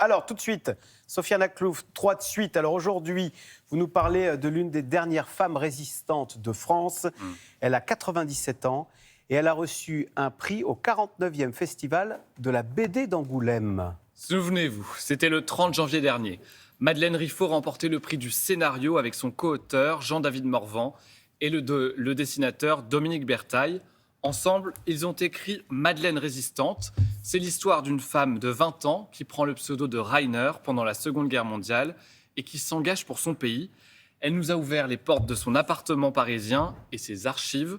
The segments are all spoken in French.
Alors, tout de suite, Sofiane Aklouf, 3 de suite. Alors aujourd'hui, vous nous parlez de l'une des dernières femmes résistantes de France. Elle a 97 ans et elle a reçu un prix au 49e Festival de la BD d'Angoulême. Souvenez-vous, c'était le 30 janvier dernier. Madeleine Riffaut remportait le prix du scénario avec son co-auteur Jean-David Morvan et le dessinateur Dominique Bertaille. Ensemble, ils ont écrit Madeleine résistante. C'est l'histoire d'une femme de 20 ans qui prend le pseudo de Rainer pendant la Seconde Guerre mondiale et qui s'engage pour son pays. Elle nous a ouvert les portes de son appartement parisien et ses archives.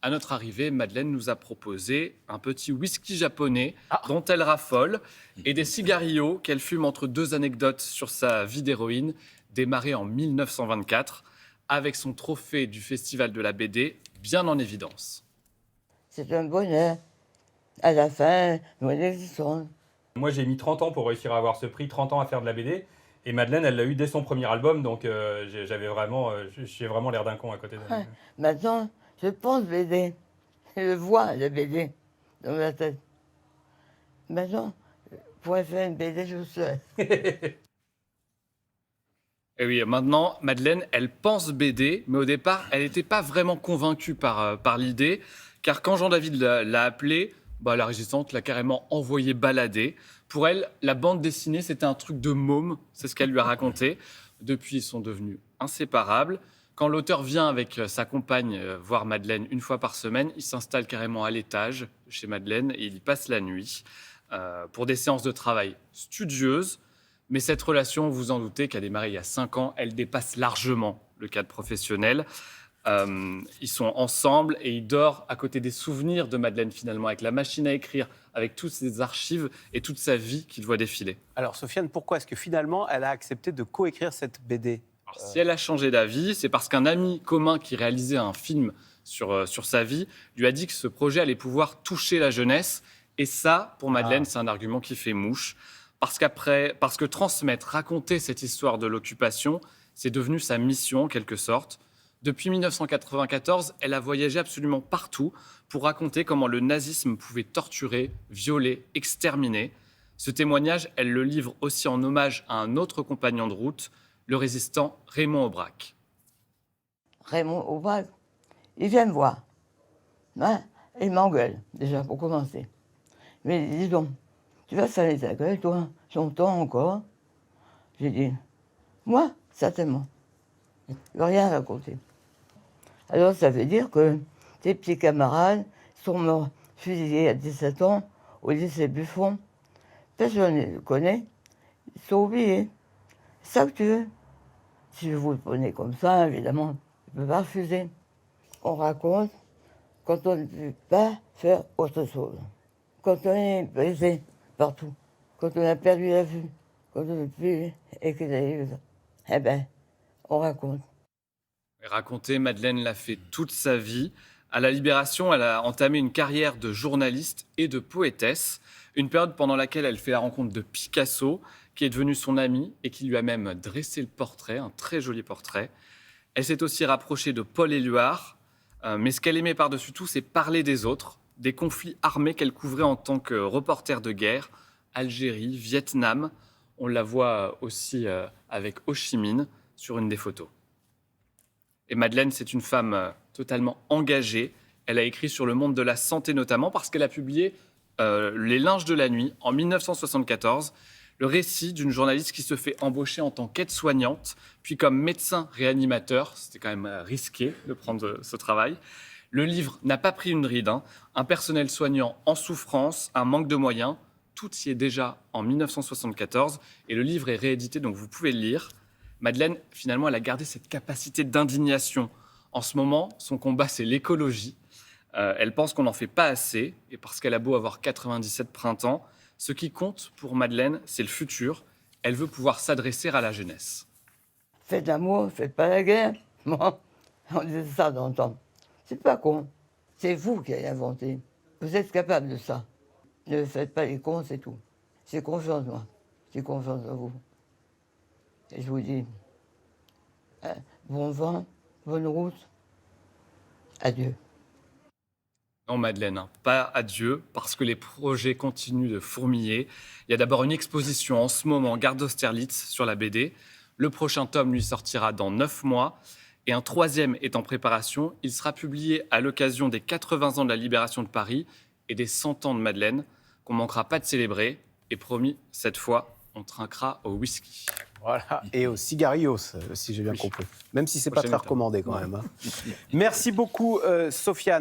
À notre arrivée, Madeleine nous a proposé un petit whisky japonais dont elle raffole et des cigarillos qu'elle fume entre deux anecdotes sur sa vie d'héroïne démarrée en 1924 avec son trophée du Festival de la BD bien en évidence. C'est un bonheur. À la fin, nous existons. Moi, j'ai mis 30 ans pour réussir à avoir ce prix, 30 ans à faire de la BD. Et Madeleine, elle l'a eu dès son premier album, donc j'ai vraiment l'air d'un con à côté d'elle. Ouais. Maintenant, je pense BD. Je vois la BD dans ma tête. Maintenant, pour faire une BD, je sais. Et oui, maintenant, Madeleine, elle pense BD, mais au départ, elle n'était pas vraiment convaincue par l'idée, car quand Jean-David l'a appelée, la résistante l'a carrément envoyée balader. Pour elle, la bande dessinée, c'était un truc de môme, c'est ce qu'elle lui a raconté. Depuis, ils sont devenus inséparables. Quand l'auteur vient avec sa compagne voir Madeleine une fois par semaine, il s'installe carrément à l'étage chez Madeleine et il y passe la nuit pour des séances de travail studieuses. Mais cette relation, vous vous en doutez, qui a démarré il y a 5 ans, elle dépasse largement le cadre professionnel. Ils sont ensemble et il dort à côté des souvenirs de Madeleine finalement, avec la machine à écrire, avec toutes ses archives et toute sa vie qu'il voit défiler. Alors Sofiane, pourquoi est-ce que finalement elle a accepté de coécrire cette BD ? Alors, si elle a changé d'avis, c'est parce qu'un ami commun qui réalisait un film sur sa vie lui a dit que ce projet allait pouvoir toucher la jeunesse. Et ça, pour Madeleine, c'est un argument qui fait mouche. Parce que transmettre, raconter cette histoire de l'occupation, c'est devenu sa mission en quelque sorte. Depuis 1994, elle a voyagé absolument partout pour raconter comment le nazisme pouvait torturer, violer, exterminer. Ce témoignage, elle le livre aussi en hommage à un autre compagnon de route, le résistant Raymond Aubrac. Raymond Aubrac, il vient me voir. Hein, il m'engueule, déjà, pour commencer. Mais dis donc, tu vas saler ta gueule, toi, longtemps encore? J'ai dit, moi, certainement. Il ne va rien raconter. Alors, ça veut dire que tes petits camarades sont morts fusillés à 17 ans au lycée Buffon. Personne ne les connaît. Ils sont oubliés. C'est ça que tu veux? Si vous le prenez comme ça, évidemment, je ne peux pas refuser. On raconte quand on ne peut pas faire autre chose. Quand on est brisé partout. Quand on a perdu la vue. Quand on ne peut plus écrire des livres. Eh bien, on raconte. Raconter, Madeleine l'a fait toute sa vie. À la Libération, elle a entamé une carrière de journaliste et de poétesse, une période pendant laquelle elle fait la rencontre de Picasso, qui est devenu son ami et qui lui a même dressé le portrait, un très joli portrait. Elle s'est aussi rapprochée de Paul Éluard, mais ce qu'elle aimait par-dessus tout, c'est parler des autres, des conflits armés qu'elle couvrait en tant que reporter de guerre, Algérie, Vietnam. On la voit aussi avec Ho Chi Minh sur une des photos. Et Madeleine, c'est une femme totalement engagée. Elle a écrit sur le monde de la santé notamment parce qu'elle a publié Les Linges de la nuit en 1974, le récit d'une journaliste qui se fait embaucher en tant qu'aide-soignante, puis comme médecin réanimateur. C'était quand même risqué de prendre ce travail. Le livre n'a pas pris une ride. Un personnel soignant en souffrance, un manque de moyens, tout y est déjà en 1974. Et le livre est réédité, donc vous pouvez le lire. Madeleine, finalement, elle a gardé cette capacité d'indignation. En ce moment, son combat, c'est l'écologie. Elle pense qu'on n'en fait pas assez, et parce qu'elle a beau avoir 97 printemps, ce qui compte pour Madeleine, c'est le futur. Elle veut pouvoir s'adresser à la jeunesse. Faites l'amour, faites pas la guerre. Bon, on disait ça dans le temps. C'est pas con. C'est vous qui avez inventé. Vous êtes capable de ça. Ne faites pas les cons, c'est tout. J'ai confiance, moi. J'ai confiance en vous. Et je vous dis, bon vent, bonne route, adieu. Non, Madeleine, hein, pas adieu, parce que les projets continuent de fourmiller. Il y a d'abord une exposition en ce moment, Gare d'Austerlitz, sur la BD. Le prochain tome lui sortira dans 9 mois. Et un 3e est en préparation. Il sera publié à l'occasion des 80 ans de la libération de Paris et des 100 ans de Madeleine, qu'on ne manquera pas de célébrer. Et promis, cette fois, on trinquera au whisky. Voilà, et aux cigarillos, si j'ai bien compris. Même si c'est pas Prochaine très étape. recommandé quand même. Hein. Merci beaucoup, Sofiane.